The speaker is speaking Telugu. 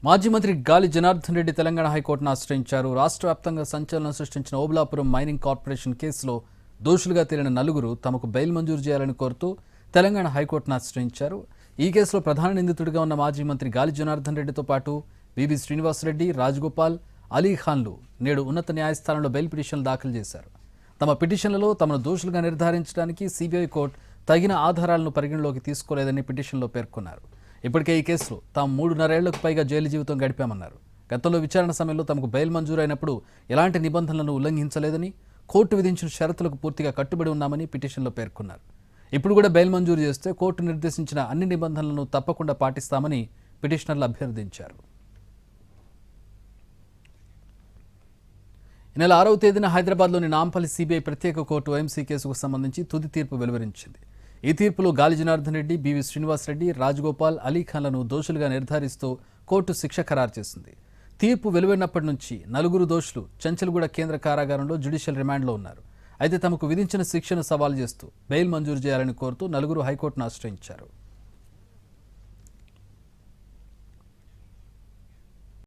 మాజీ మంత్రి గాలి జనార్దన్ రెడ్డి తెలంగాణ హైకోర్టును ఆశ్రయించారు. రాష్ట్ర వ్యాప్తంగా సంచలనం సృష్టించిన ఓబులాపురం మైనింగ్ కార్పొరేషన్ కేసులో దోషులుగా తేలిన నలుగురు తమకు బెయిల్ మంజూరు చేయాలని కోరుతూ తెలంగాణ హైకోర్టును ఆశ్రయించారు. ఈ కేసులో ప్రధాన నిందితుడిగా ఉన్న మాజీ మంత్రి గాలి జనార్దన్ రెడ్డితో పాటు వివి శ్రీనివాసరెడ్డి, రాజగోపాల్, అలీఖాన్లు నేడు ఉన్నత న్యాయస్థానంలో బెయిల్ పిటిషన్లు దాఖలు చేశారు. తమ పిటిషన్లలో తమను దోషులుగా నిర్ధారించడానికి సిబిఐ కోర్టు తగిన ఆధారాలను పరిగణలోకి తీసుకోలేదని పిటిషన్లో పేర్కొన్నారు. ఇప్పటికే ఈ కేసులో తాము 3.5 ఏళ్లకు పైగా జైలు జీవితం గడిపామన్నారు. గతంలో విచారణ సమయంలో తమకు బెయిల్ మంజూరైనప్పుడు ఎలాంటి నిబంధనలను ఉల్లంఘించలేదని, కోర్టు విధించిన షరతులకు పూర్తిగా కట్టుబడి ఉన్నామని పిటిషన్లో పేర్కొన్నారు. ఇప్పుడు కూడా బెయిల్ మంజూరు చేస్తే కోర్టు నిర్దేశించిన అన్ని నిబంధనలను తప్పకుండా పాటిస్తామని పిటిషనర్లు అభ్యర్థించారు. ఈ నెల 6వ తేదీన హైదరాబాద్లోని నాంపల్లి సిబిఐ ప్రత్యేక కోర్టు OMC కేసుకు సంబంధించి తుది తీర్పు వెలువరించింది. ఈ తీర్పులో గాలి జనార్దన్ రెడ్డి, బివి శ్రీనివాసరెడ్డి, రాజగోపాల్, అలీఖాన్లను దోషులుగా నిర్ధారిస్తూ కోర్టు శిక్ష ఖరారు చేసింది. తీర్పు వెలువడినప్పటి నుంచి నలుగురు దోషులు చంచల్గూడ కేంద్ర కారాగారంలో జ్యుడిషియల్ రిమాండ్లో ఉన్నారు. అయితే తమకు విధించిన శిక్షను సవాల్ చేస్తూ బెయిల్ మంజూరు చేయాలని కోరుతూ నలుగురు హైకోర్టును ఆశ్రయించారు.